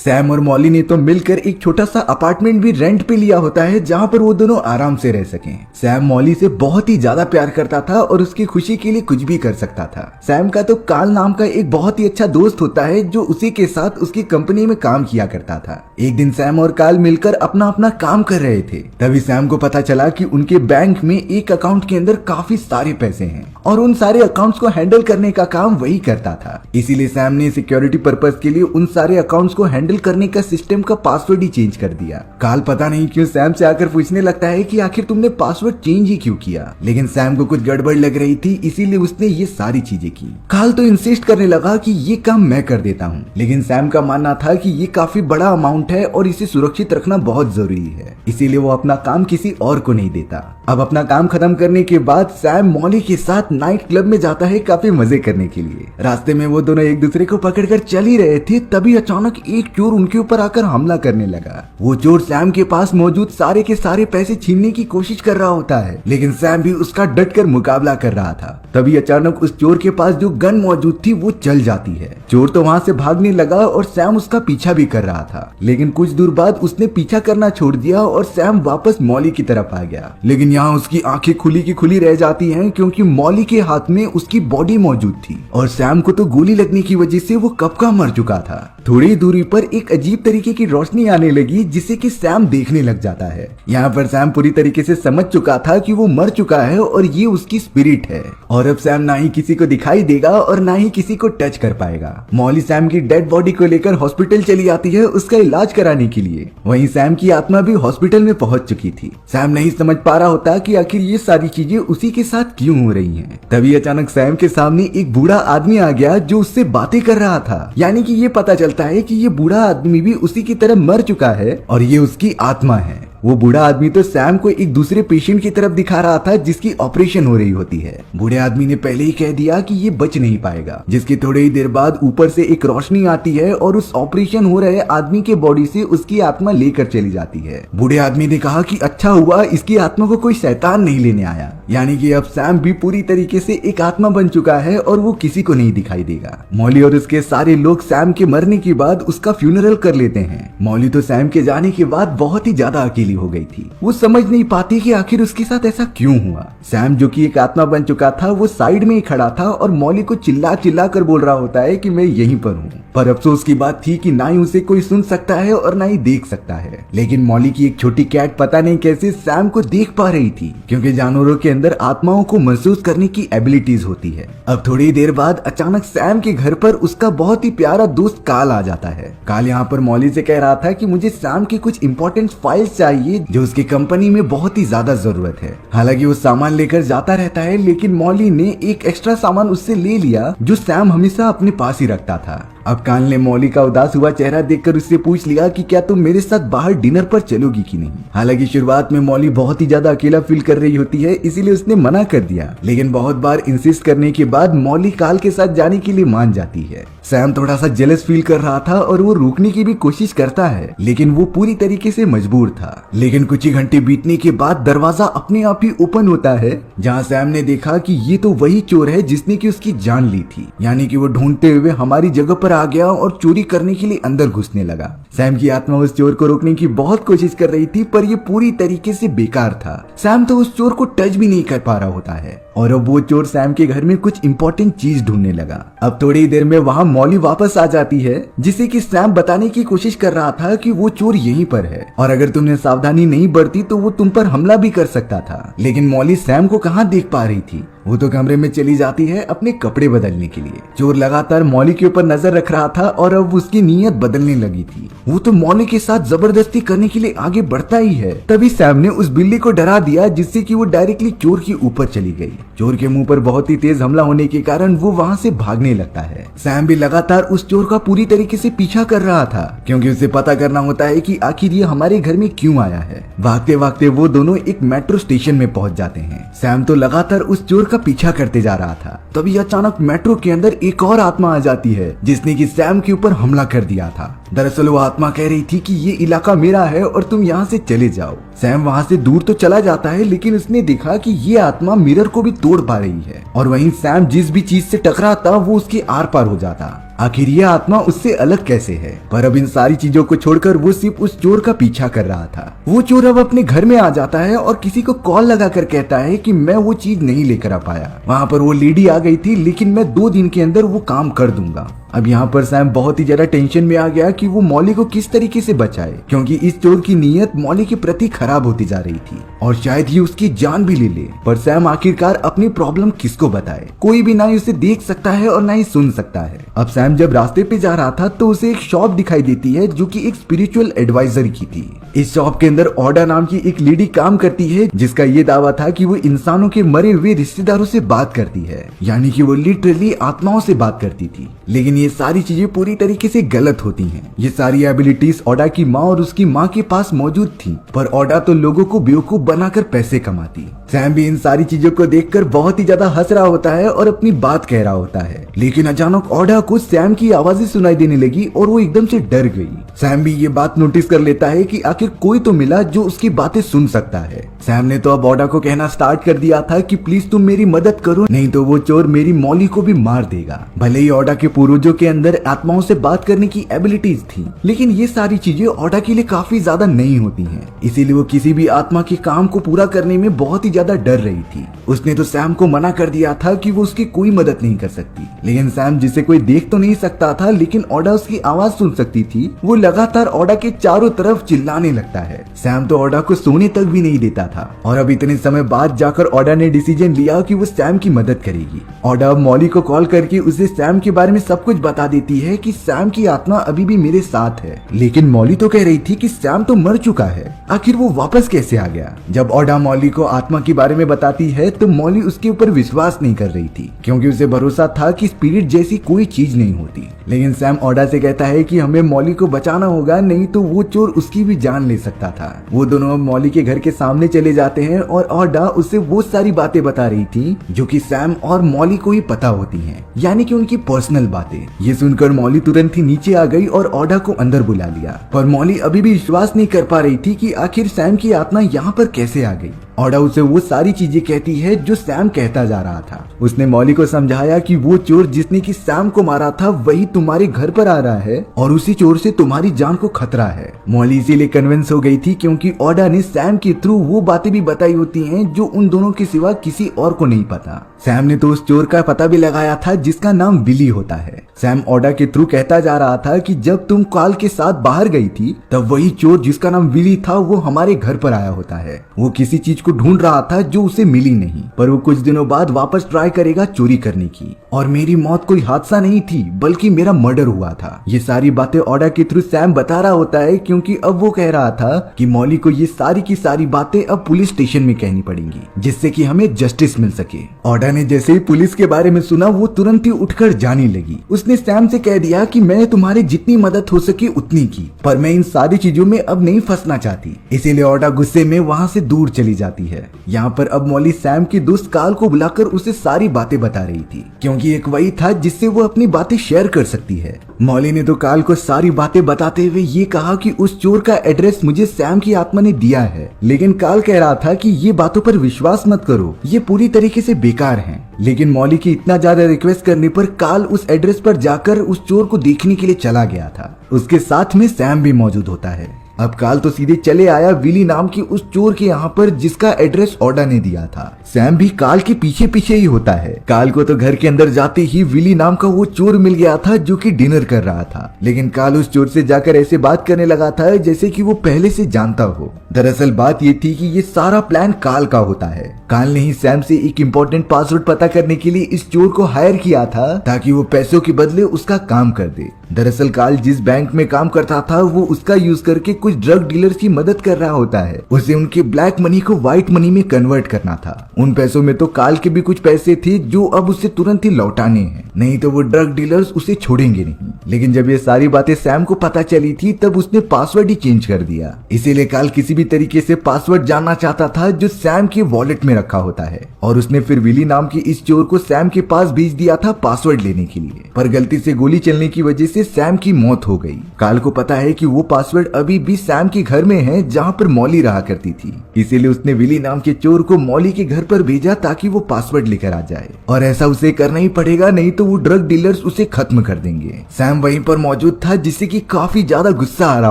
Sam और Molly ने तो मिलकर एक छोटा सा अपार्टमेंट भी रेंट पे लिया होता है जहाँ पर वो दोनों आराम से रह सकें। सैम मॉली से बहुत ही ज्यादा प्यार करता था और उसकी खुशी के लिए कुछ भी कर सकता था। सैम का तो कार्ल नाम का एक बहुत ही अच्छा दोस्त होता है जो उसी के साथ उसकी कंपनी में काम किया करता था। एक दिन सैम और कार्ल मिलकर अपना अपना काम कर रहे थे। तभी सैम को पता चला कि उनके बैंक में एक अकाउंट के अंदर काफी सारे पैसे हैं और उन सारे अकाउंट्स को हैंडल करने का काम वही करता था। इसीलिए सैम ने सिक्योरिटी पर्पस के लिए उन सारे अकाउंट्स को हैंडल करने का सिस्टम का पासवर्ड ही चेंज कर दिया। कार्ल पता नहीं क्यों सैम से आकर पूछने लगता है कि आखिर तुमने पासवर्ड चेंज ही क्यों किया, लेकिन सैम को कुछ गड़बड़ लग रही थी इसीलिए उसने ये सारी चीजें की। कार्ल तो इंसिस्ट करने लगा कि ये काम मैं कर देता हूँ, लेकिन सैम का मानना था कि ये काफी बड़ा अमाउंट है और इसे सुरक्षित रखना बहुत जरूरी है, इसीलिए वो अपना काम किसी और को नहीं देता। अब अपना काम खत्म करने के बाद सैम मॉली के साथ नाइट क्लब में जाता है काफी मजे करने के लिए। रास्ते में वो दोनों एक दूसरे को पकड़कर चल ही रहे थे, तभी अचानक एक चोर उनके ऊपर आकर हमला करने लगा। वो चोर सैम के पास मौजूद सारे के सारे पैसे छीनने की कोशिश कर रहा होता है, लेकिन सैम भी उसका डटकर मुकाबला कर रहा था। तभी अचानक उस चोर के पास जो गन मौजूद थी वो चल जाती है। चोर तो वहाँ से भागने लगा और सैम उसका पीछा भी कर रहा था, लेकिन कुछ दूर बाद उसने पीछा करना छोड़ दिया और सैम वापस मॉली की तरफ आ गया। लेकिन यहाँ उसकी आंखें खुली की खुली रह जाती हैं क्योंकि मॉली के हाथ में उसकी बॉडी मौजूद थी और सैम को तो गोली लगने की वजह से वो कब का मर चुका था। थोड़ी दूरी पर एक अजीब तरीके की रोशनी आने लगी जिसे कि सैम देखने लग जाता है। यहाँ पर सैम पूरी तरीके से समझ चुका था कि वो मर चुका है और ये उसकी स्पिरिट है और अब सैम ना ही किसी को दिखाई देगा और ना ही किसी को टच कर पाएगा। मॉली सैम की डेड बॉडी को लेकर हॉस्पिटल चली आती है उसका इलाज कराने के लिए। वहीं सैम की आत्मा भी हॉस्पिटल में पहुंच चुकी थी। सैम नहीं समझ पा रहा होता कि आखिर ये सारी चीजें उसी के साथ क्यों हो रही हैं। तभी अचानक सैम के सामने एक बूढ़ा आदमी आ गया जो उससे बातें कर रहा था। यानी कि ये पता चलता है कि ये बूढ़ा आदमी भी उसी की तरह मर चुका है और ये उसकी आत्मा है। वो बूढ़ा आदमी तो सैम को एक दूसरे पेशेंट की तरफ दिखा रहा था जिसकी ऑपरेशन हो रही होती है। बूढ़े आदमी ने पहले ही कह दिया कि ये बच नहीं पाएगा, जिसकी थोड़ी ही देर बाद ऊपर से एक रोशनी आती है और उस ऑपरेशन हो रहे आदमी के बॉडी से उसकी आत्मा लेकर चली जाती है। बूढ़े आदमी ने कहा कि अच्छा हुआ इसकी आत्मा को कोई शैतान नहीं लेने आया। यानी कि अब सैम भी पूरी तरीके से एक आत्मा बन चुका है और वो किसी को नहीं दिखाई देगा। मॉली और उसके सारे लोग सैम के मरने के बाद उसका फ्यूनरल कर लेते हैं। मॉली तो सैम के जाने के बाद बहुत ही ज्यादा अकेली हो गई थी। वो समझ नहीं पाती कि आखिर उसके साथ ऐसा क्यों हुआ। सैम जो कि एक आत्मा बन चुका था वो साइड में ही खड़ा था और मॉली को चिल्ला चिल्ला कर बोल रहा होता है कि मैं यहीं पर हूँ। पर अफसोस की बात थी कि ना ही उसे कोई सुन सकता है और ना ही देख सकता है। लेकिन मॉली की एक छोटी कैट पता नहीं कैसे सैम को देख पा रही थी, क्योंकि जानवरों के अंदर आत्माओं को महसूस करने की एबिलिटीज होती है। अब थोड़ी देर बाद अचानक सैम के घर पर उसका बहुत ही प्यारा दोस्त काल आ जाता है। काल यहाँ पर मॉली से कह रहा था कि मुझे सैम की कुछ इंपॉर्टेंट फाइल्स चाहिए जो उसकी कंपनी में बहुत ही ज्यादा जरूरत है। हालांकि वो सामान लेकर जाता रहता है, लेकिन मॉली ने एक एक्स्ट्रा सामान उससे ले लिया जो सैम हमेशा अपने पास ही रखता था। अब काल ने मॉली का उदास हुआ चेहरा देखकर उससे पूछ लिया कि क्या तुम मेरे साथ बाहर डिनर पर चलोगी कि नहीं। हालांकि शुरुआत में मॉली बहुत ही ज्यादा अकेला फील कर रही होती है, इसीलिए उसने मना कर दिया, लेकिन बहुत बार इंसिस्ट करने के बाद मॉली काल के साथ जाने के लिए मान जाती है। सैम थोड़ा सा जेलस फील कर रहा था और वो रोकने की भी कोशिश करता है, लेकिन वो पूरी तरीके से मजबूर था। लेकिन कुछ ही घंटे बीतने के बाद दरवाजा अपने आप ही ओपन होता है, जहाँ सैम ने देखा कि ये तो वही चोर है जिसने की उसकी जान ली थी। यानी कि वो ढूंढते हुए हमारी जगह पर आ गया और चोरी करने के लिए अंदर घुसने लगा। सैम की आत्मा उस चोर को रोकने की बहुत कोशिश कर रही थी, पर ये पूरी तरीके से बेकार था। सैम तो उस चोर को टच भी नहीं कर पा रहा होता है और अब वो चोर सैम के घर में कुछ इंपॉर्टेंट चीज ढूंढने लगा। अब थोड़ी देर में वहाँ मॉली वापस आ जाती है, जिसे कि सैम बताने की कोशिश कर रहा था कि वो चोर यहीं पर है और अगर तुमने सावधानी नहीं बरती तो वो तुम पर हमला भी कर सकता था। लेकिन मॉली सैम को कहाँ देख पा रही थी, वो तो कमरे में चली जाती है अपने कपड़े बदलने के लिए। चोर लगातार मॉली के ऊपर नजर रख रहा था और अब उसकी नीयत बदलने लगी थी। वो तो मॉली के साथ जबरदस्ती करने के लिए आगे बढ़ता ही है। तभी सैम ने उस बिल्ली को डरा दिया, जिससे कि वो डायरेक्टली चोर के ऊपर चली गई। चोर के मुंह पर बहुत ही तेज हमला होने के कारण वो वहाँ से भागने लगता है। सैम भी लगातार उस चोर का पूरी तरीके से पीछा कर रहा था, क्योंकि उसे पता करना होता है कि आखिर ये हमारे घर में क्यों आया है। भागते भागते वो दोनों एक मेट्रो स्टेशन में पहुंच जाते हैं। सैम तो लगातार उस चोर का पीछा करते जा रहा था। तभी अचानक मेट्रो के अंदर एक और आत्मा आ जाती है, जिसने कि सैम के ऊपर हमला कर दिया था। दरअसल वो आत्मा कह रही थी कि ये इलाका मेरा है और तुम यहाँ से चले जाओ। सैम वहाँ से दूर तो चला जाता है, लेकिन उसने देखा कि ये आत्मा मिरर को भी तोड़ पा रही है और वहीं सैम जिस भी चीज से टकराता वो उसके आर पार हो जाता। आखिर ये आत्मा उससे अलग कैसे है। पर अब इन सारी चीजों को छोड़कर वो सिर्फ उस चोर का पीछा कर रहा था। वो चोर अब अपने घर में आ जाता है और किसी को कॉल लगाकर कहता है कि मैं वो चीज नहीं लेकर आ पाया, वहाँ पर वो लेडी आ गई थी, लेकिन मैं 2 दिन के अंदर वो काम कर दूंगा। अब यहाँ पर सैम बहुत ही ज्यादा टेंशन में आ गया कि वो मॉली को किस तरीके से बचाए, क्योंकि इस चोर की नीयत मॉली के प्रति खराब होती जा रही थी और शायद ये उसकी जान भी ले ले। पर सैम आखिरकार अपनी प्रॉब्लम किसको बताए, कोई भी ना ही उसे देख सकता है और ना ही सुन सकता है। अब सैम जब रास्ते पे जा रहा था तो उसे एक शॉप दिखाई देती है जो कि एक स्पिरिचुअल एडवाइजर की थी। इस शॉप के अंदर ओडा नाम की एक लेडी काम करती है जिसका ये दावा था कि वो इंसानों के मरे हुए रिश्तेदारों से बात करती है, यानी कि वो लिटरली आत्माओं से बात करती थी। लेकिन ये सारी चीजें पूरी तरीके से गलत होती हैं। ये सारी एबिलिटीज ओडा की माँ और उसकी माँ के पास मौजूद थी, पर ओडा तो लोगों को बेवकूफ बनाकर पैसे कमाती। सैम भी इन सारी चीजों को देखकर बहुत ही ज्यादा हंस रहा होता है और अपनी बात कह रहा होता है, लेकिन अचानक ओडा को सैम की आवाजें सुनाई देने लगी और वो एकदम से डर गई। सैम भी ये बात नोटिस कर लेता है कि आखिर कोई तो मिला जो उसकी बातें सुन सकता है। सैम ने तो अब ओडा को कहना स्टार्ट कर दिया था कि प्लीज तुम मेरी मदद करो, नहीं तो वो चोर मेरी मॉली को भी मार देगा। भले ही ओडा के पूर्वजों के अंदर आत्माओं से बात करने की एबिलिटीज थी, लेकिन ये सारी चीजें ओडा के लिए काफी ज्यादा नई होती हैं, इसीलिए वो किसी भी आत्मा के काम को पूरा करने में बहुत ही ज्यादा डर रही थी। उसने तो सैम को मना कर दिया था कि वो उसकी कोई मदद नहीं कर सकती, लेकिन सैम जिसे कोई देख तो नहीं सकता था, लेकिन ओडा उसकी आवाज सुन सकती थी। वो लगातार ओडा के चारों तरफ चिल्लाने लगता है। सैम तो ओडा को सोने तक भी नहीं देता था और अब इतने समय बाद जाकर ओडा ने डिसीजन लिया कि वो सैम की मदद करेगी। ओडा मॉली को कॉल करके उसे सैम के बारे में सब कुछ बता देती है कि सैम की आत्मा अभी भी मेरे साथ है, लेकिन मॉली तो कह रही थी कि सैम तो मर चुका है, आखिर वो वापस कैसे आ गया। जब ओडा मॉली को आत्मा के बारे में बताती है तो मॉली उसके ऊपर विश्वास नहीं कर रही थी, क्योंकि उसे भरोसा था कि स्पिरिट जैसी कोई चीज नहीं होती। लेकिन सैम ओडा से कहता है कि हमें मॉली को बचाना होगा, नहीं तो वो चोर उसकी भी जान ले सकता था। वो दोनों मॉली के घर के सामने चले जाते हैं और ओडा उसे वो सारी बातें बता रही थी जो कि सैम और मॉली को ही पता होती हैं, यानी कि उनकी पर्सनल बातें। ये सुनकर मॉली तुरंत ही नीचे आ गई और ओडा को अंदर बुला लिया, पर मॉली अभी भी विश्वास नहीं कर पा रही थी कि आखिर सैम की आत्मा यहाँ पर कैसे आ गई। ओडा उसे वो सारी चीजें कहती है जो सैम कहता जा रहा था। उसने मॉली को समझाया कि वो चोर जिसने की सैम को मारा था वही तुम्हारे घर पर आ रहा है और उसी चोर से तुम्हारी जान को खतरा है। मॉली इसीलिए कन्विंस हो गई थी क्योंकि ओडा ने सैम के थ्रू वो बातें भी बताई होती हैं जो उन दोनों के सिवा किसी और को नहीं पता। सैम ने तो उस चोर का पता भी लगाया था जिसका नाम विली होता है। सैम ओडा के थ्रू कहता जा रहा था कि जब तुम काल के साथ बाहर गई थी तब वही चोर जिसका नाम विली था वो हमारे घर पर आया होता है। वो किसी चीज को ढूंढ रहा था जो उसे मिली नहीं, पर वो कुछ दिनों बाद वापस ट्राई करेगा चोरी करने की। और मेरी मौत कोई हादसा नहीं थी बल्कि मेरा मर्डर हुआ था। ये सारी बातें ओडा के थ्रू सैम बता रहा होता है, क्योंकि अब वो कह रहा था कि मॉली को ये सारी की सारी बातें अब पुलिस स्टेशन में कहनी पड़ेंगी जिससे कि हमें जस्टिस मिल सके। ओडा ने जैसे ही पुलिस के बारे में सुना वो तुरंत ही उठकर जाने लगी। उसने सैम से कह दिया कि मैंने तुम्हारी जितनी मदद हो सके उतनी की, पर मैं इन सारी चीजों में अब नहीं फंसना चाहती। इसीलिए ओडा गुस्से में वहाँ से दूर चली जाती है। यहाँ पर अब मॉली सैम के दोस्त काल को बुलाकर उसे सारी बातें बता रही थी, क्योंकि एक वही था जिससे वो अपनी बातें शेयर कर सकती है। मॉली ने तो काल को सारी बातें बताते हुए ये कहा कि उस चोर का एड्रेस मुझे सैम की आत्मा ने दिया है, लेकिन काल कह रहा था कि ये बातों पर विश्वास मत करो, ये पूरी तरीके से बेकार हैं। लेकिन मॉली की इतना ज्यादा रिक्वेस्ट करने पर काल उस एड्रेस पर जाकर उस चोर को देखने के लिए चला गया था। उसके साथ में सैम भी मौजूद होता है। अब काल तो सीधे चले आया विली नाम की उस चोर के यहाँ पर जिसका एड्रेस ओडा ने दिया था। सैम भी काल के पीछे पीछे ही होता है। काल को तो घर के अंदर जाते ही विली नाम का वो चोर मिल गया था जो कि डिनर कर रहा था, लेकिन काल उस चोर से जाकर ऐसे बात करने लगा था जैसे कि वो पहले से जानता हो। दरअसल बात ये थी कि ये सारा प्लान काल का होता है। काल ने ही सैम से एक इम्पोर्टेंट पासवर्ड पता करने के लिए इस चोर को हायर किया था ताकि वो पैसों के बदले उसका काम कर दे। दरअसल काल जिस बैंक में काम करता था वो उसका यूज करके कुछ ड्रग डीलर्स की मदद कर रहा होता है। उसे उनके ब्लैक मनी को व्हाइट मनी में कन्वर्ट करना था। उन पैसों में तो काल के भी कुछ पैसे थे जो अब उसे तुरंत ही लौटाने हैं, नहीं तो वो ड्रग डीलर्स उसे छोड़ेंगे नहीं। लेकिन जब ये सारी बातें सैम को पता चली थी तब उसने पासवर्ड ही चेंज कर दिया। इसीलिए काल किसी भी तरीके से पासवर्ड जानना चाहता था जो सैम के वॉलेट में रखा होता है, और उसने फिर विली नाम की इस चोर को सैम के पास भेज दिया था पासवर्ड लेने के लिए। पर गलती से गोली चलने की वजह से से सैम की मौत हो गई। काल को पता है कि वो पासवर्ड अभी भी सैम के घर में है जहाँ पर मॉली रहा करती थी, इसीलिए उसने विली नाम के चोर को मॉली के घर पर भेजा ताकि वो पासवर्ड लेकर आ जाए, और ऐसा उसे करना ही पड़ेगा, नहीं तो वो ड्रग डीलर्स उसे खत्म कर देंगे। सैम वहीं पर मौजूद था जिससे कि काफी ज्यादा गुस्सा आ रहा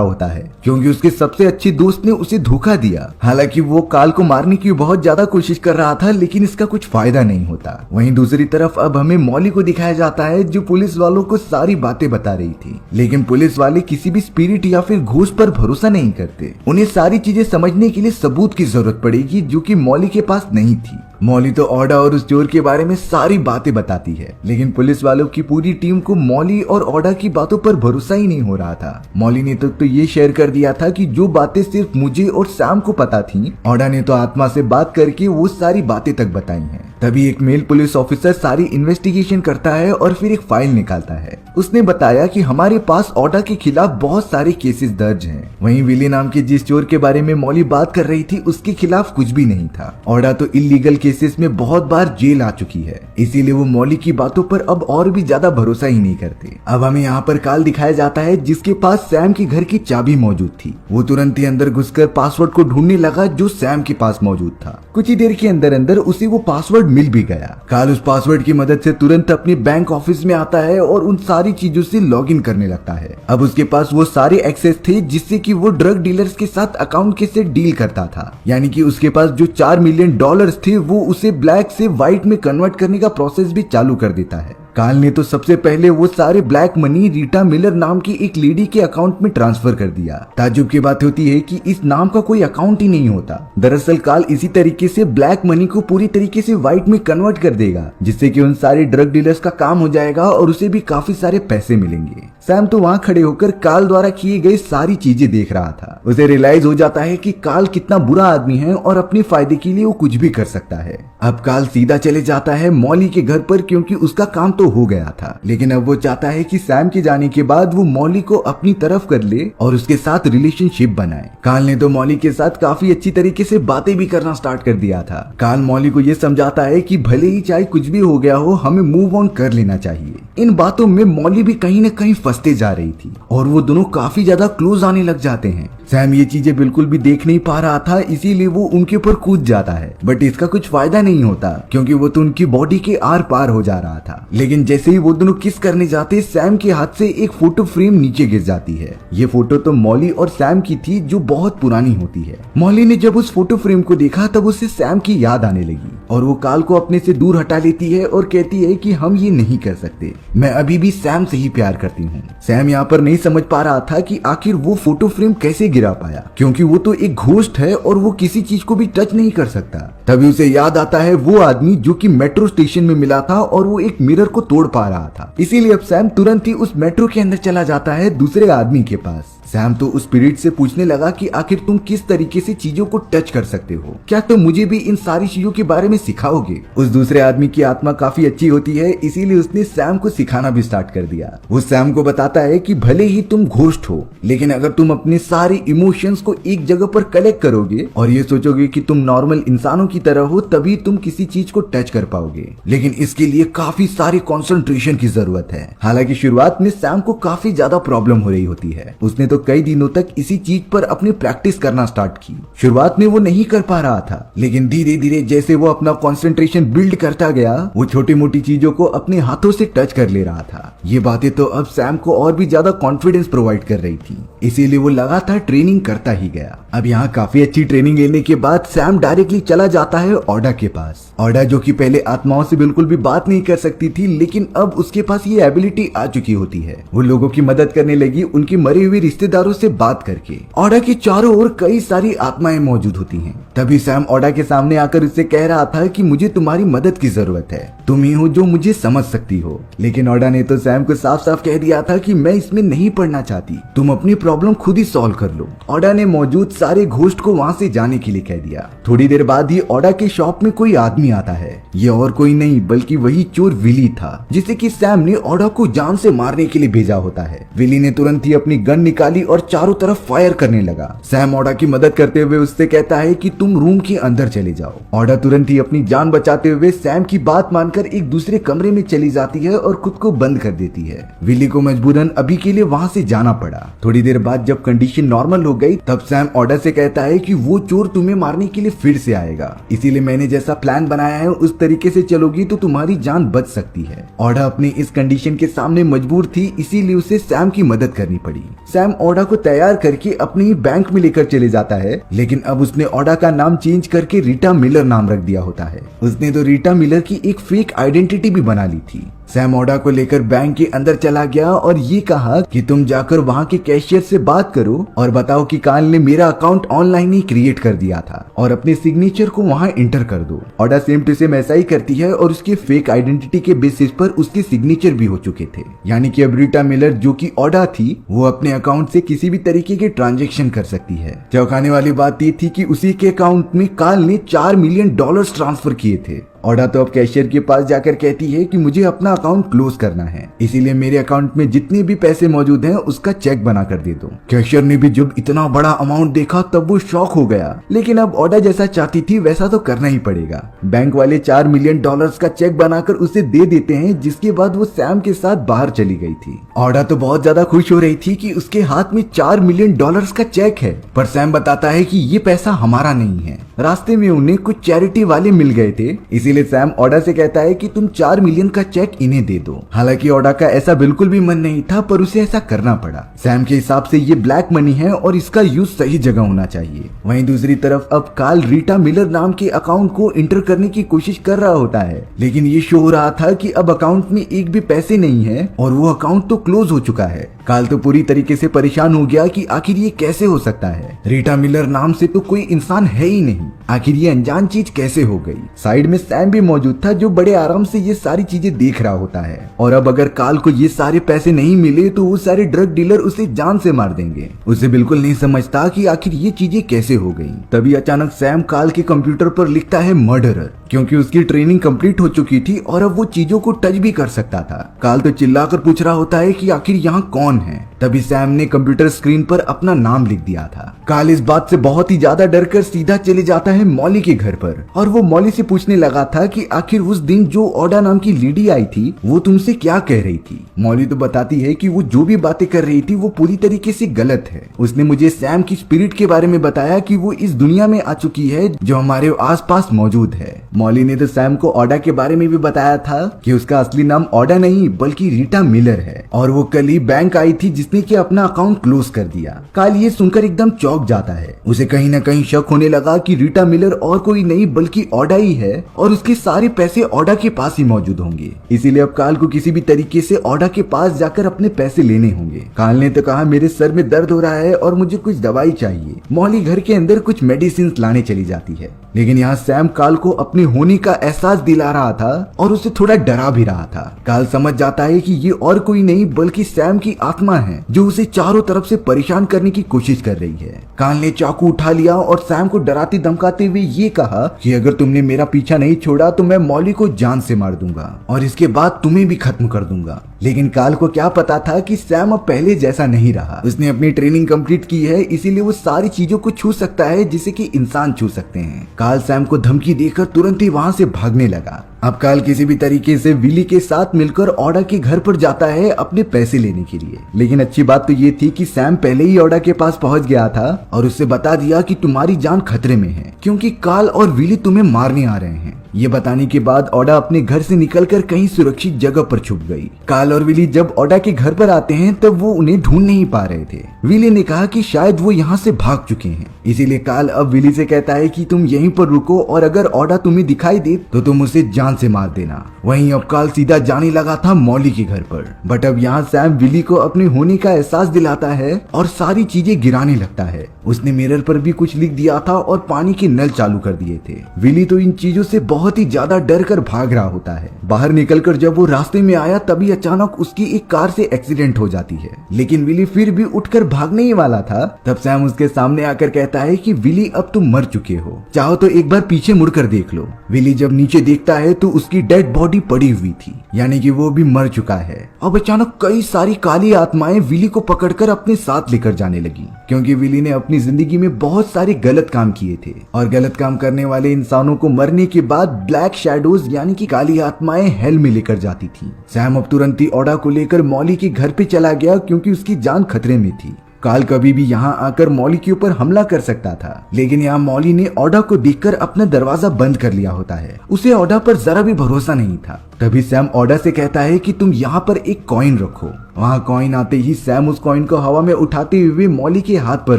होता है क्योंकि उसके सबसे अच्छे दोस्त ने उसे धोखा दिया। हालांकि वो काल को मारने की बहुत ज्यादा कोशिश कर रहा था लेकिन इसका कुछ फायदा नहीं होता। वहीं दूसरी तरफ अब हमें मॉली को दिखाया जाता है जो पुलिस वालों को सारी बातें बता रही थी, लेकिन पुलिस वाले किसी भी स्पिरिट या फिर घोस्ट पर भरोसा नहीं करते। उन्हें सारी चीजें समझने के लिए सबूत की जरूरत पड़ेगी जो कि मॉली के पास नहीं थी। मॉली तो ऑडा और उस चोर के बारे में सारी बातें बताती है, लेकिन पुलिस वालों की पूरी टीम को मॉली और ऑडा की बातों पर भरोसा ही नहीं हो रहा था। मॉली ने तो ये शेयर कर दिया था कि जो बातें सिर्फ मुझे और सैम को पता थी, ऑडा ने तो आत्मा से बात करके वो सारी बातें तक बताई हैं। तभी एक मेल पुलिस ऑफिसर सारी इन्वेस्टिगेशन करता है और फिर एक फाइल निकालता है। उसने बताया कि हमारे पास ऑडा के खिलाफ बहुत सारे केसेस दर्ज हैं। वहीं विली नाम के जिस चोर के बारे में मॉली बात कर रही थी उसके खिलाफ कुछ भी नहीं था। ऑडा तो इलीगल केसेस में बहुत बार जेल आ चुकी है, इसीलिए वो मॉली की बातों पर अब और भी ज्यादा भरोसा ही नहीं करते। अब हमें यहाँ पर काल दिखाया जाता है जिसके पास सैम के घर की चाबी मौजूद थी। वो तुरंत ही अंदर घुसकर पासवर्ड को ढूंढने लगा जो सैम के पास मौजूद था। कुछ ही देर के अंदर अंदर उसे वो पासवर्ड मिल भी गया। काल उस पासवर्ड की मदद से तुरंत अपने बैंक ऑफिस में आता है और उन सारी चीजों से लॉगिन करने लगता है। अब उसके पास वो सारे एक्सेस थे जिससे कि वो ड्रग डीलर्स के साथ अकाउंट के से डील करता था, यानी कि उसके पास जो $4 मिलियन थे वो उसे ब्लैक से व्हाइट में कन्वर्ट करने का प्रोसेस भी चालू कर देता है। काल ने तो सबसे पहले वो सारे ब्लैक मनी रीटा मिलर नाम की एक लेडी के अकाउंट में ट्रांसफर कर दिया। ताज्जुब की बात होती है कि इस नाम का कोई अकाउंट ही नहीं होता। दरअसल काल इसी तरीके से ब्लैक मनी को पूरी तरीके से व्हाइट में कन्वर्ट कर देगा जिससे कि उन सारे ड्रग डीलर्स का काम हो जाएगा और उसे भी काफी सारे पैसे मिलेंगे। सैम तो वहाँ खड़े होकर काल द्वारा किए गए सारी चीजें देख रहा था। उसे रियलाइज हो जाता है कि काल कितना बुरा आदमी है और अपने फायदे के लिए वो कुछ भी कर सकता है। अब काल सीधा चले जाता है मॉली के घर पर क्योंकि उसका काम तो हो गया था, लेकिन अब वो चाहता है कि सैम के जाने के बाद वो मॉली को अपनी तरफ कर ले और उसके साथ रिलेशनशिप बनाए। काल ने तो मॉली के साथ काफी अच्छी तरीके से बातें भी करना स्टार्ट कर दिया था। काल मॉली को ये समझाता है कि भले ही चाहे कुछ भी हो गया हो, हमें मूव ऑन कर लेना चाहिए। इन बातों में मॉली भी कहीं न कहीं फंसते जा रही थी और वो दोनों काफी ज्यादा क्लोज आने लग जाते हैं। सैम ये चीजें बिल्कुल भी देख नहीं पा रहा था, इसीलिए वो उनके ऊपर कूद जाता है, बट इसका कुछ फायदा नहीं होता क्योंकि वो तो उनकी बॉडी के आर पार हो जा रहा था। लेकिन जैसे ही वो दोनों किस करने जाते, सैम के हाथ से एक फोटो फ्रेम नीचे गिर जाती है। ये फोटो तो मॉली और सैम की थी जो बहुत पुरानी होती है। मॉली ने जब उस फोटो फ्रेम को देखा तब उसे सैम की याद आने लगी और वो काल को अपने से दूर हटा लेती है और कहती है कि हम ये नहीं कर सकते, मैं अभी भी सैम से ही प्यार करती हूँ। सैम यहाँ पर नहीं समझ पा रहा था कि आखिर वो फोटो फ्रेम कैसे गिरा पाया क्योंकि वो तो एक घोस्ट है और वो किसी चीज को भी टच नहीं कर सकता। तभी उसे याद आता है वो आदमी जो कि मेट्रो स्टेशन में मिला था और वो एक मिरर को तोड़ पा रहा था। इसीलिए अब सैम तुरंत ही उस मेट्रो के अंदर चला जाता है दूसरे आदमी के पास। सैम तो उस स्पिरिट से पूछने लगा कि आखिर तुम किस तरीके से चीजों को टच कर सकते हो, क्या तुम मुझे भी इन सारी चीजों के बारे में सिखाओगे। उस दूसरे आदमी की आत्मा काफी अच्छी होती है, इसीलिए उसने सैम को सिखाना भी स्टार्ट कर दिया। वो सैम को बताता है कि भले ही तुम घोस्ट हो, लेकिन अगर तुम अपने सारे इमोशंस को एक जगह पर कलेक्ट करोगे और ये सोचोगे कि तुम नॉर्मल इंसानों की तरह हो, तभी तुम किसी चीज को टच कर पाओगे। लेकिन इसके लिए काफी सारी कंसंट्रेशन की जरूरत है। हालांकि शुरुआत में सैम को काफी ज्यादा प्रॉब्लम हो रही होती है। उसने तो कई दिनों तक इसी चीज पर अपनी प्रैक्टिस करना स्टार्ट की। शुरुआत में वो नहीं कर पा रहा था, लेकिन धीरे धीरे जैसे वो अपना कंसंट्रेशन बिल्ड करता गया, वो छोटी मोटी चीजों को अपने हाथों से टच कर ले रहा था। ये बातें तो अब सैम को और भी ज्यादा कॉन्फिडेंस प्रोवाइड कर रही थी, इसीलिए वो लगातार ट्रेनिंग करता ही गया। अब यहाँ काफी अच्छी ट्रेनिंग लेने के बाद सैम डायरेक्टली चला जाता है ऑडा के पास। ऑडा जो कि पहले आत्माओं से बिल्कुल भी बात नहीं कर सकती थी, लेकिन अब उसके पास ये एबिलिटी आ चुकी होती है। वो लोगों की मदद करने लगी उनके मरे हुए रिश्तेदारों से बात करके। ऑडा के चारों ओर कई सारी आत्माएं मौजूद होती हैं। तभी सैम ऑडा के सामने आकर उससे कह रहा था कि मुझे तुम्हारी मदद की जरूरत है, तुम ही हो जो मुझे समझ सकती हो। लेकिन ऑडा ने तो सैम को साफ साफ कह दिया था कि मैं इसमें नहीं पड़ना चाहती, तुम अपनी प्रॉब्लम खुद ही सॉल्व कर लो। ऑडा ने मौजूद सारे घोस्ट को वहाँ से जाने के लिए कह दिया। थोड़ी देर बाद ही ओडा के शॉप में कोई आदमी आता है। ये और कोई नहीं बल्कि वही चोर विली था जिसे कि सैम ने ओडा को जान से मारने के लिए भेजा होता है। विली ने तुरंत ही अपनी गन निकाली और चारों तरफ फायर करने लगा। सैम ओडा की मदद करते हुए उससे कहता है कि तुम रूम के अंदर चले जाओ। ओडा तुरंत ही अपनी जान बचाते हुए सैम की बात मानकर एक दूसरे कमरे में चली जाती है और खुद को बंद कर देती है। विली को मजबूरन अभी के लिए वहाँ से जाना पड़ा। थोड़ी देर बाद जब कंडीशन नॉर्मल हो गई तब सैम ओडा से कहता है कि वो चोर तुम्हें मारने के लिए फिर से आएगा, इसीलिए मैंने जैसा प्लान बनाया है उस तरीके से चलोगी तो तुम्हारी जान बच सकती है। ओडा अपनी इस कंडीशन के सामने मजबूर थी, इसीलिए उसे सैम की मदद करनी पड़ी। सैम ओडा को तैयार करके अपने ही बैंक में लेकर चले जाता है, लेकिन अब उसने ओडा का नाम चेंज करके रीटा मिलर नाम रख दिया होता है। उसने तो रीटा मिलर की एक फेक आइडेंटिटी भी बना ली थी। सैम ओडा को लेकर बैंक के अंदर चला गया और ये कहा कि तुम जाकर वहाँ के कैशियर से बात करो और बताओ कि काल ने मेरा अकाउंट ऑनलाइन ही क्रिएट कर दिया था और अपने सिग्नेचर को वहाँ इंटर कर दो। ओडा सेम टू सेम ऐसा ही करती है और उसके फेक आइडेंटिटी के बेसिस पर उसके सिग्नेचर भी हो चुके थे। यानी कि अब रीटा मिलर जो कि ओडा थी वो अपने अकाउंट से किसी भी तरीके के ट्रांजेक्शन कर सकती है। चौंकाने वाली बात ये थी कि उसी के अकाउंट में काल ने $4 मिलियन ट्रांसफर किए थे। ओडा तो अब कैशियर के पास जाकर कहती है कि मुझे अपना अकाउंट क्लोज करना है, इसीलिए मेरे अकाउंट में जितने भी पैसे मौजूद हैं उसका चेक बना कर दे दो। कैशियर ने भी जब इतना बड़ा अमाउंट देखा तब वो शॉक हो गया, लेकिन अब ओडा जैसा चाहती थी वैसा तो करना ही पड़ेगा। बैंक वाले $4 मिलियन का चेक बनाकर उसे दे देते हैं, जिसके बाद वो सैम के साथ बाहर चली गई थी। ओडा तो बहुत ज्यादा खुश हो रही थी कि उसके हाथ में $4 मिलियन का चेक है, पर सैम बताता है कि ये पैसा हमारा नहीं है। रास्ते में उन्हें कुछ चैरिटी वाले मिल गए थे, इसीलिए सैम ओडा से कहता है कि तुम $4 मिलियन का चेक इन्हें दे दो। हालांकि ओडा का ऐसा बिल्कुल भी मन नहीं था, पर उसे ऐसा करना पड़ा। सैम के हिसाब से ये ब्लैक मनी है और इसका यूज सही जगह होना चाहिए। वहीं दूसरी तरफ अब काल रीटा मिलर नाम के अकाउंट को इंटर करने की कोशिश कर रहा होता है, लेकिन ये शो हो रहा था कि अब अकाउंट में एक भी पैसे नहीं है और वो अकाउंट तो क्लोज हो चुका है। काल तो पूरी तरीके से परेशान हो गया कि आखिर ये कैसे हो सकता है। रीटा मिलर नाम से तो कोई इंसान है ही नहीं, आखिर ये अनजान चीज कैसे हो गई। साइड में सैम भी मौजूद था जो बड़े आराम से ये सारी चीजें देख रहा होता है, और अब अगर काल को ये सारे पैसे नहीं मिले तो वो सारे ड्रग डीलर उसे जान से मार देंगे। उसे बिल्कुल नहीं समझता कि आखिर ये चीजें कैसे हो गई। तभी अचानक सैम काल के कंप्यूटर पर लिखता है मर्डरर, क्योंकि उसकी ट्रेनिंग कंप्लीट हो चुकी थी और अब वो चीजों को टच भी कर सकता था। काल तो चिल्लाकर पूछ रहा होता है कि आखिर यहाँ कौन है। तभी सैम ने कंप्यूटर स्क्रीन पर अपना नाम लिख दिया था। काल इस बात से बहुत ही ज्यादा डरकर सीधा चले जाता है मॉली के घर पर, और वो मॉली से पूछने लगा था कि आखिर उस दिन जो ओडा नाम की लेडी आई थी वो तुमसे क्या कह रही थी। मॉली तो बताती है कि वो जो भी बातें कर रही थी वो पूरी तरीके से गलत है। उसने मुझे सैम की स्पिरिट के बारे में बताया कि वो इस दुनिया में आ चुकी है जो हमारे आसपास मौजूद है। मॉली ने तो सैम को ओडा के बारे में भी बताया था कि उसका असली नाम ओडा नहीं बल्कि रीटा मिलर है, और वो कल ही बैंक आई थी जिसने कि अपना अकाउंट क्लोज कर दिया। काल ये सुनकर एकदम चौंक जाता है। उसे कहीं ना कहीं शक होने लगा कि रीटा मिलर और कोई नहीं बल्कि ओडा ही है, और उसके सारे पैसे ओडा के पास ही मौजूद होंगे। इसीलिए अब काल को किसी भी तरीके से ओडा के पास जाकर अपने पैसे लेने होंगे। काल ने तो कहा मेरे सर में दर्द हो रहा है और मुझे कुछ दवाई चाहिए। मॉली घर के अंदर कुछ मेडिसिन लाने चली जाती है, लेकिन यहाँ सैम काल को अपने होने का एहसास दिला रहा था और उसे थोड़ा डरा भी रहा था। काल समझ जाता है कि ये और कोई नहीं बल्कि सैम की आत्मा है जो उसे चारों तरफ से परेशान करने की कोशिश कर रही है। काल ने चाकू उठा लिया और सैम को डराते धमकाते हुए ये कहा कि अगर तुमने मेरा पीछा नहीं छोड़ा तो मैं मॉली को जान से मार दूंगा और इसके बाद तुम्हें भी खत्म कर दूंगा। लेकिन काल को क्या पता था कि सैम अब पहले जैसा नहीं रहा। उसने अपनी ट्रेनिंग कंप्लीट की है, इसीलिए वो सारी चीजों को छू सकता है जिसे कि इंसान छू सकते हैं। काल सैम को धमकी देकर तुरंत ही वहां से भागने लगा। अब काल किसी भी तरीके से विली के साथ मिलकर ओडा के घर पर जाता है अपने पैसे लेने के लिए। लेकिन अच्छी बात तो ये थी कि सैम पहले ही ओडा के पास पहुंच गया था और उससे बता दिया कि तुम्हारी जान खतरे में है क्योंकि काल और विली तुम्हें मारने आ रहे हैं। ये बताने के बाद ओडा अपने घर से निकलकर कहीं सुरक्षित जगह पर छुप गई। काल और विली जब ओडा के घर पर आते हैं तब वो उन्हें ढूंढ नहीं पा रहे थे। विली ने कहा कि शायद वो यहाँ से भाग चुके हैं, इसीलिए काल अब विली से कहता है कि तुम यहीं पर रुको और अगर ओडा तुम्हें दिखाई दे तो तुम उसे जान जान से मार देना। वहीं अब काल सीधा जाने लगा था मॉली के घर पर, बट अब यहाँ सैम विली को अपने होने का एहसास दिलाता है और सारी चीजें गिराने लगता है। उसने मिरर पर भी कुछ लिख दिया था और पानी के नल चालू कर दिए थे। विली तो इन चीजों से बहुत ही ज्यादा डर कर भाग रहा होता है। बाहर निकलकर जब वो रास्ते में आया तभी अचानक उसकी एक कार से एक्सीडेंट हो जाती है, लेकिन विली फिर भी उठकर भागने ही वाला था। तब सैम उसके सामने आकर कहता है कि विली अब तुम मर चुके हो, चाहो तो एक बार पीछे मुड़कर देख लो। विली जब नीचे देखता है तो उसकी डेड बॉडी पड़ी हुई थी, यानी कि वो भी मर चुका है। अब अचानक कई सारी काली आत्माएं विली को पकड़कर अपने साथ लेकर जाने लगी, क्योंकि विली ने अपनी जिंदगी में बहुत सारे गलत काम किए थे और गलत काम करने वाले इंसानों को मरने के बाद ब्लैक शैडोज यानी कि काली आत्माएं हेल में लेकर जाती थी। सैम अब तुरंत ही ओडा को लेकर मॉली के घर पे चला गया, क्योंकि उसकी जान खतरे में थी। काल कभी भी यहाँ आकर मॉली के ऊपर हमला कर सकता था, लेकिन यहाँ मॉली ने ओडा को देखकर अपना दरवाजा बंद कर लिया होता है। उसे ओडा पर जरा भी भरोसा नहीं था। तभी सैम ओडा से कहता है कि तुम यहाँ पर एक कॉइन रखो। वहाँ कॉइन आते ही सैम उस कॉइन को हवा में उठाते हुए मॉली के हाथ पर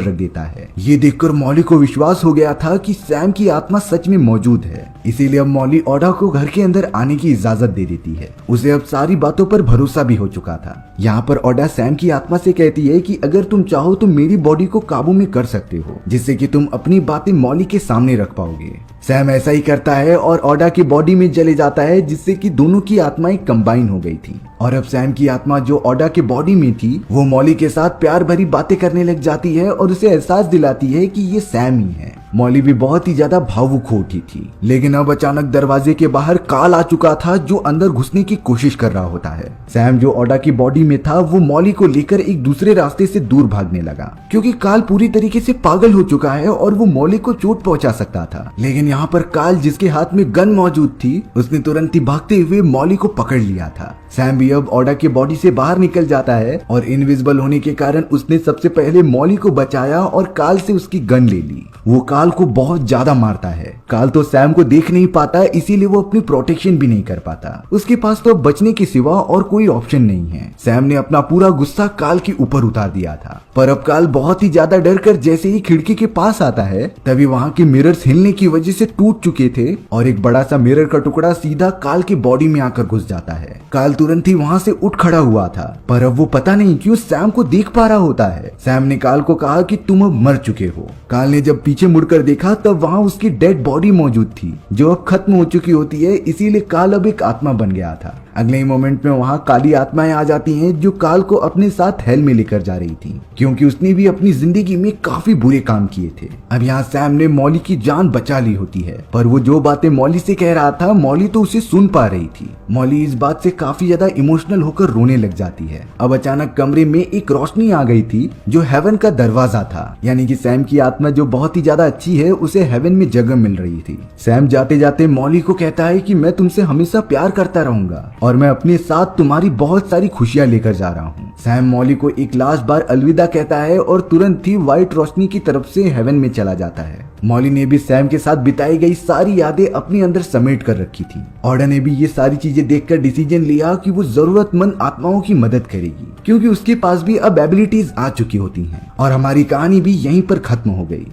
रख देता है। ये देखकर मॉली को विश्वास हो गया था कि सैम की आत्मा सच में मौजूद है, इसीलिए अब मॉली ओडा को घर के अंदर आने की इजाजत दे देती है। उसे अब सारी बातों पर भरोसा भी हो चुका था। यहाँ पर ओडा सैम की आत्मा से कहती है कि अगर तुम चाहो तो मेरी बॉडी को काबू में कर सकते हो, जिससे कि तुम अपनी बातें मॉली के सामने रख पाओगे। सैम ऐसा ही करता है और ओडा की बॉडी में चले जाता है, जिससे कि दोनों की आत्माएं कंबाइन हो गई थी। और अब सैम की आत्मा जो ओडा के बॉडी में थी वो मॉली के साथ प्यार भरी बातें करने लग जाती है और उसे एहसास दिलाती है कि ये सैम ही है। मॉली भी बहुत ही ज्यादा भावुक हो उठी थी, लेकिन अब अचानक दरवाजे के बाहर काल आ चुका था जो अंदर घुसने की कोशिश कर रहा होता है। सैम जो ओडा की बॉडी में था वो मॉली को लेकर एक दूसरे रास्ते से दूर भागने लगा, क्योंकि काल पूरी तरीके से पागल हो चुका है और वो मॉली को चोट पहुंचा सकता था। लेकिन यहाँ पर काल जिसके हाथ में गन मौजूद थी उसने तुरंत ही भागते हुए मॉली को पकड़ लिया था। सैम भी अब ओडा की बॉडी से बाहर निकल जाता है और इनविजिबल होने के कारण उसने सबसे पहले मॉली को बचाया और काल से उसकी गन ले ली। वो काल को बहुत ज्यादा मारता है। काल तो सैम को देख नहीं पाता, इसीलिए वो अपनी प्रोटेक्शन भी नहीं कर पाता। उसके पास तो बचने के सिवा और कोई ऑप्शन नहीं है। सैम ने अपना पूरा गुस्सा काल के ऊपर उतार दिया था, पर अब काल बहुत ही ज्यादा डर कर जैसे ही खिड़की के पास आता है तभी वहाँ के मिरर्स हिलने की वजह से टूट चुके थे और एक बड़ा सा मिरर का टुकड़ा सीधा काल की बॉडी में आकर घुस जाता है। काल तुरंत ही वहाँ से उठ खड़ा हुआ था, पर अब वो पता नहीं क्यों सैम को देख पा रहा होता है। सैम ने काल को कहा कि तुम अब मर चुके हो। काल ने जब पीछे मुड़कर देखा तब वहाँ उसकी डेड बॉडी मौजूद थी जो अब खत्म हो चुकी होती है, इसीलिए काल अब एक आत्मा बन गया था। अगले ही मोमेंट में वहाँ काली आत्माएं आ जाती हैं जो काल को अपने साथ हेल में लेकर जा रही थी, क्योंकि उसने भी अपनी जिंदगी में काफी बुरे काम किए थे। अब यहाँ सैम ने मॉली की जान बचा ली होती है, पर वो जो बातें मॉली से कह रहा था मॉली तो उसे सुन पा रही थी। मॉली इस बात से काफी ज्यादा इमोशनल होकर रोने लग जाती है। अब अचानक कमरे में एक रोशनी आ गई थी जो हेवन का दरवाजा था, यानी कि सैम की आत्मा जो बहुत ही ज्यादा अच्छी है उसे हेवन में जगह मिल रही थी। सैम जाते जाते मॉली को कहता है कि मैं तुमसे हमेशा प्यार करता रहूंगा और मैं अपने साथ तुम्हारी बहुत सारी खुशियां लेकर जा रहा हूँ। सैम मॉली को एक लास्ट बार अलविदा कहता है और तुरंत ही व्हाइट रोशनी की तरफ से हेवन में चला जाता है। मॉली ने भी सैम के साथ बिताई गई सारी यादें अपने अंदर समेट कर रखी थी। ओडा ने भी ये सारी चीजें देखकर डिसीजन लिया कि वो जरूरतमंद आत्माओं की मदद करेगी, क्योंकि उसके पास भी अब एबिलिटीज आ चुकी होती हैं और हमारी कहानी भी यहीं पर खत्म हो गई।